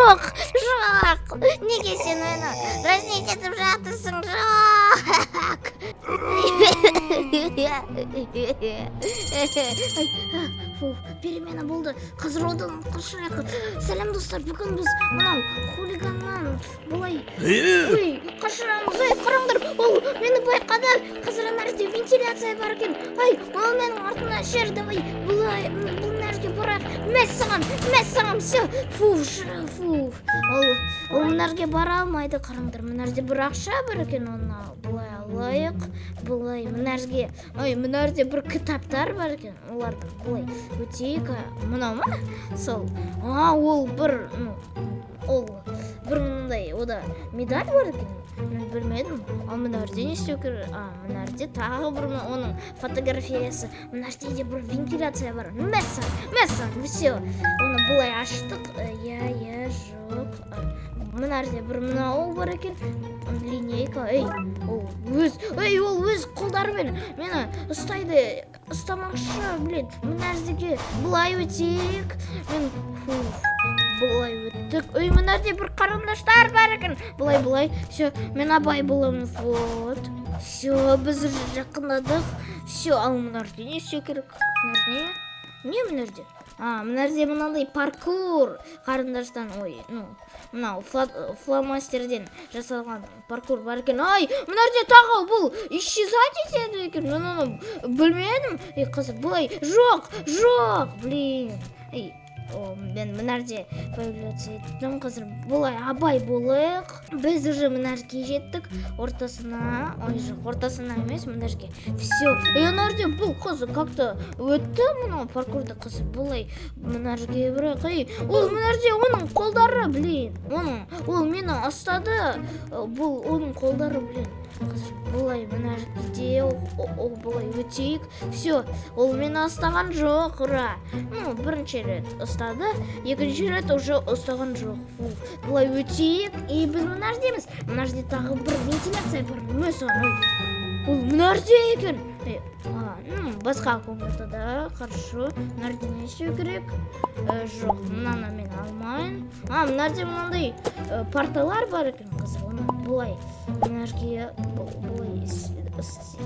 жоқ. Неге сен мені разнить етіп жатырсың? Жоқ. Перемена болды. Қазір одан қашайық. Сәлем достар, бүгін біз мынау хулиганнан былай қашырамыз. Қараңдар, ол мені байқады. Қазір мәрте вентиляция бар екен. Ол менің артына шер. Давай былай бұл нәрге барайық. Мәс саған, все. Ол нәрге бара алмайды. Қараңдар, мынарде бір ақша бар екен, оны былай алайық. Былай мынарге, мынарде бір кітаптар бар екен. Оларды былай өтейік. Мынау ма? Сол. Ол бір мындай, ода медаль бар екен. Мен білмедім. Ал мынарде не істеу керек? Мынарде тағы бір оның фотографиясы. Мынарде бір вентиляция бар. Мәссаған, все. Оны былай аштық. Жоқ. Мынарде бір мынау бар екен. Линейка. Ол өз қолдарымен мені ұстайды. Ұстамақшы, блин. Мынардеге былай өтейік. Мен былай өттік. Мынарде бір қарындаштар бар екен. Былай. Все, мен абай боламын. Вот. Все, біз жақындадық. Все, ал мынарде не істеу керек? Не мынарде? Мынарде мынандай паркур қарындаштан, мынау фломастерден жасалған паркур бар екен. Мынарде тағы бұл исчезать етеді екен. Мен білмедім. Қызыр, былай, жоқ, блин. Мен мынарде появляться еттім. Қазір бұлай абай болайық. Біз уже мынарге жеттік. Ортасына емес, мынарге. Все. Мынарде бұл қыз как-то өтті. Мынау паркурды қыз бұлай мынарге бірек. Ол мынарде оның қолдары, блин. Ол мені ұстады. Бұл оның қолдары, блин. Қазір бұлай мынарде ол бұлай өтейік. Все. Ол мені ұстаған жоқ, ура. Бірінші рет ұстады, екінші рет уже ұстаған жоқ. Бұлай өтейік, біз мынардеміз. Мынарде тағы бір вентиляция бар. Ол мынарде екен. Басқа комнатада, хорошо. Мынарде не істеу керек? Жоқ, мынаны мен алмайын. Мынарде мынандай парталар бар екен. Қазір оны бұлай мынарге бұлай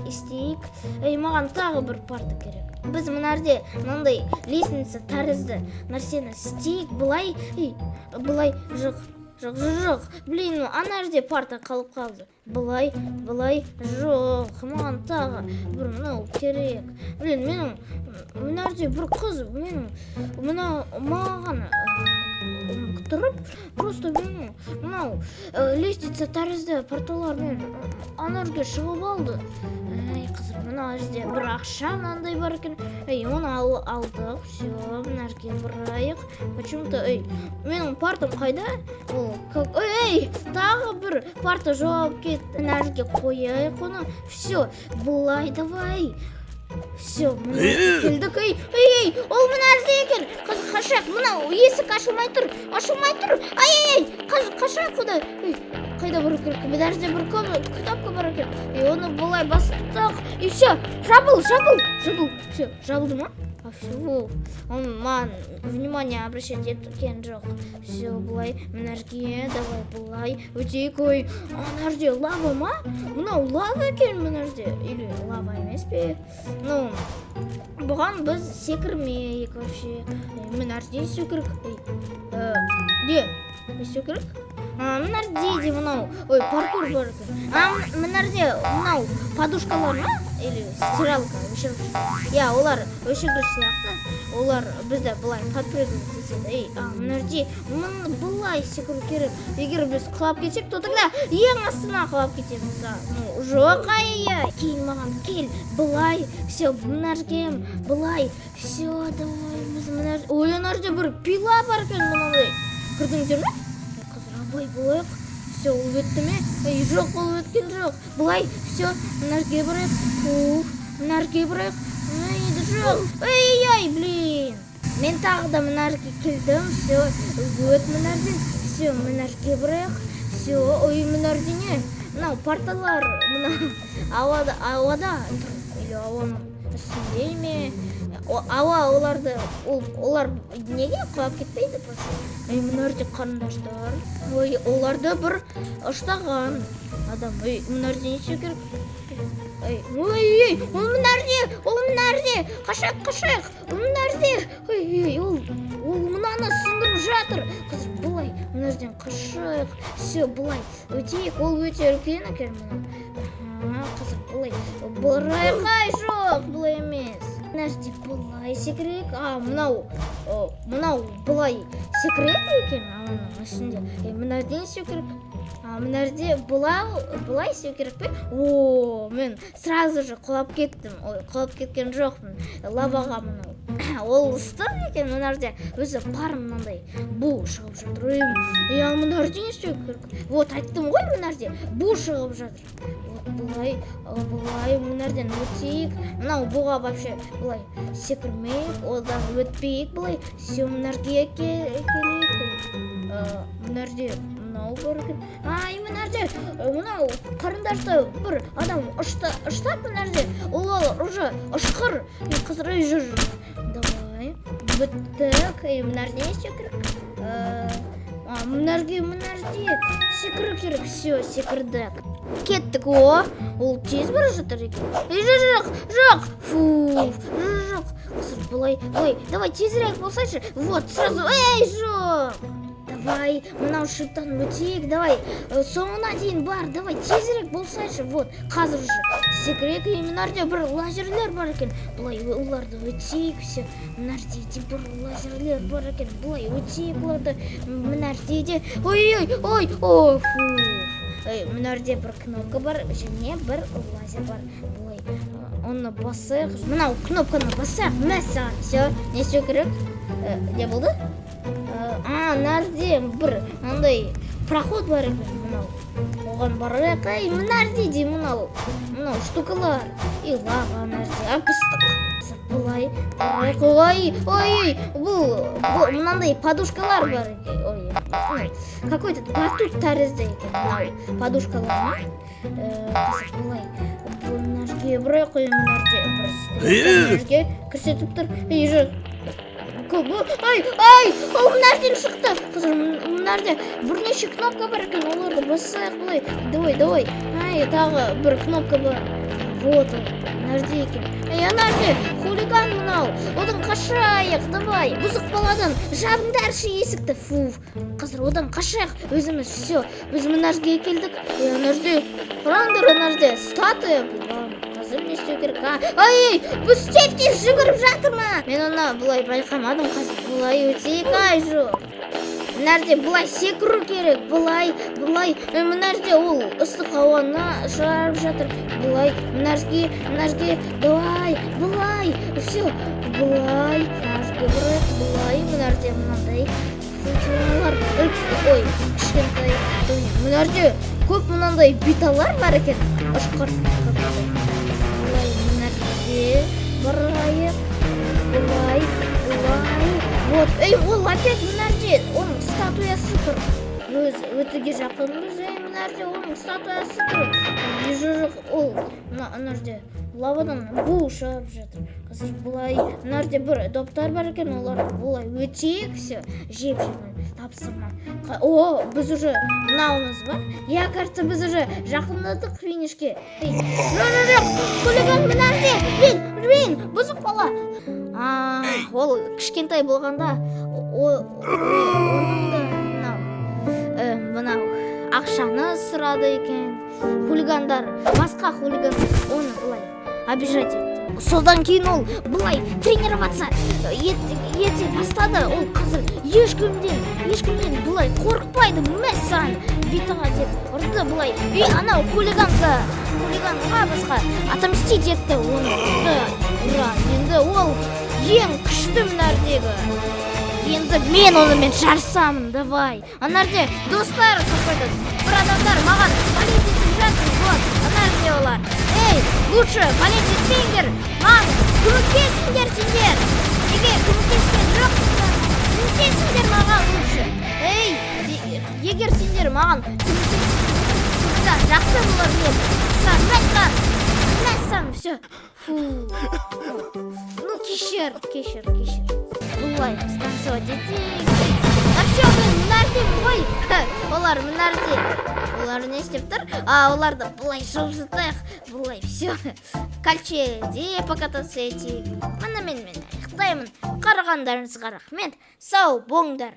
істейік. Маған тағы бір парта керек. Біз мынарде мынандай лестница тәрізді нәрсені істейік. Бұлай, жоқ. Блин, анарде парта қалып қалды. Бұлай, жоқ. Маған тағы бір мынау керек. Блин, менің мынарде бір қыз, маған тұрып, просто мынау лестница тәрізді парталармен анарге шығып алды. Қызыр, мына жерде бір ақша мынандай бар екен. Оны алдық, все, мынарге бұрайық. Почему-то, менің партам қайда? Тағы бір парта жоғалып кетті. Мынарге қояйық оны. Все, бұлай, давай. Все, келдік. Ол мынарде екен. Қыз, қашақ, мынау есік ашылмай тұр. Қыз, қашақ, қайда бар екен? Мынарде бір кітапқа бар екен. Оны бұлай бастық. Все, жабыл. Все, жабылды ма? Все, он маған внимание обращать еткен жоқ. Все, бұлай, мынарге, давай, бұлай, өтейік. Мынарде лава ма? Мынау лава екен мынарде? Или лава емес пе? Бұған біз секірмейік вообще. Мынарде істеу керек. Не істеу керек? Мынарде де мынау, паркур бар екен. Мынарде мынау подушкалар ма? Или стиралка, олар өшігіш сияқты. Олар бізді бұлай подпрыгнуть етеді. Мынарде бұлай секіру керек. Егер біз құлап кетсек, то тогда ең астына құлап кетеміз. Жоқ, кейін маған кел. Бұлай, все, мынаргем, бұлай. Все, давай, біз мынарде. Мынарде бір пила бар екен мынандай. Көрдіңіздер ме? Қазір абай болайық. Все, ол өтті ме? Жоқ, ол өткен жоқ. Бұлай, все, мынарге бұрайық. Жоқ. Блин. Мен тағы да мынарге келдім. Все, өт мынарде. Все, мынарге бұрайық. Все, мынарде не? Мынау парталар, мынау ауада. Или ауаның үстінде ме? ауа олар неге құлап кетпейді просто. Мына жерде қарындаштар. Ой, оларды бір ұштаған адам. Мына жерде не істеу керек? Ой, ол мына жерде. Қашайық. Мына жерде. Ой, ол мынаны сындырып жатыр. Қазір былай, мына жерден қашайық. Все, былай. Өтейік, ол өте үлкен екен мына. Қазір былай жоқ, былай емес. Мына жерде былай секірейік. Мынау былай секіреді екен оның ішінде. Мына жерде не істеу керек? Мына жерде былай істеу керек пе? Мен сразу же құлап кеттім. Құлап кеткен жоқпын. Лаваға мынау. Ол ыстық екен, мына жерде өзі пар мынандай бу шығып жатыр. Мына жерде не істеу керек? Вот, айттым ғой, мына жерде бу шығып жатыр. Былай, мына жерден өтейік. Мынау буға вообще былай секірмейік, одан өтпейік былай. Все, мына жерге келейік. Мына жерде мынау бар екен. Мына жерде мынау қарындашты бір адам ұштап мына жерде. Ол уже ұшқыр. Қазір жүр. Давай. Біттік. Мына жерде не істеу керек? Мына жерде секіру керек. Все, секірдік. Кеттік. Ол тез бара жатыр екен. Жоқ. Жоқ. Қазір былай. Давай тезірек болсайшы. Вот, сразу. Жоқ. Давай, мынау шыптан өтейік, давай, соңына дейін бар, давай, тезірек болсайшы, вот, қазір уже секірек, мына жерде бір лазерлер бар екен, бұлай, оларды өтейік, все, мына жерде бір лазерлер бар екен, бұлай, өтейік, оларды, мына жерде, ой, мына жерде бір кнопка бар, және бір лазер бар, бұлай, оны басайық, мынау кнопканы басайық, мәссаған, все, не істеу керек, не болды? Мына жерде бір андай проход бар екен, мынау. Оған барайық, мына жерде мынау штукалар. Лава мына жерде, апыстық. Бұлай, ой, бұл мынандай подушкалар бар екен. Какой-то батут тәрізді екен, мынау подушкалар. Бұлай, мына жерге барайық, мына жерге кірсетіп тұр. Ол мына жерден шықты. Қазір мына жерде бірнеше кнопка бар екен, оларды басайық былай. Давай. Тағы бір кнопка бар. Вот ол, мына жерде екен. Ана жерде хулиган мынау. Одан қашайық, давай. Бұзық баладан жабыңдаршы есікті. Қазір одан қашайық. Өзіміз, все. Біз мына жерге келдік. Ана жерде, қараңдар, ана жерде статуя. Не істеу керек? Біз тез жүгіріп жатыр ма? Мен оны бұлай байқамадым, қазір бұлай өтейік, жоқ. Мына жерде бұлай секіру керек, бұлай. Мына жерде ол ыстық ауаны шығарып жатыр. Бұлай, мына жерге, давай, бұлай. Все, бұлай. Мына жерде мынандай функциялар. Ой, кішкентай. Мына жерде көп мынандай биталар бар екен. Ұшқыр. Барайық, бұлай. Вот, ол опять мына жерде, оның статуясы тұр. Өтіге жақынбыз, мына жерде оның статуясы тұр. Жоқ, ол мына жерде лавадан бу шығып жатыр. Қазір бұлай, мына жерде бір доптар бар екен, олар бұлай өтейік, все, жеп тапсырма. Біз уже мынауымыз бар. Кажется, біз уже жақындадық финишке. Жоқ, хулиган мына жерде, мен, бұзық бала. Ол кішкентай болғанда, мынау ақшаны сұрады екен. Хулигандар, басқа хулиган оны бұлай обижать етті. Содан кейін ол бұлай тренироваться ете бастады. Ол қазір ешкімден бұлай қорықпайды. Мәссаған битаға деп ұрды бұлай. Анау хулиганға басқа отомстить етті оны. Енді ол ең күшті мына жердегі. Енді мен онымен жарысамын, давай. Ана жерде достар соқпайды. Бір адамдар маған палет етіп жатыр. Вот, ана жерде олар. Лучше палет етпеңдер. Маған көмектесіңдер сендер. Неге көмектескен жоқсыңдар? Көмектесіңдер маған лучше. Егер сендер маған көмектесіңдер, жақсы болар мен. Сағынайтқан. мәссаған, все. Ну, кешір. Бұлай, станцияға жетейік. Так, все, мынарде, ой, олар мынарде. Олар не істеп тұр? Оларды бұлай жылжытайық. Бұлай, все. Кальчеде покататься етейік. Мен аяқтаймын. Қарағандарыңызға рахмет. Сау болыңдар.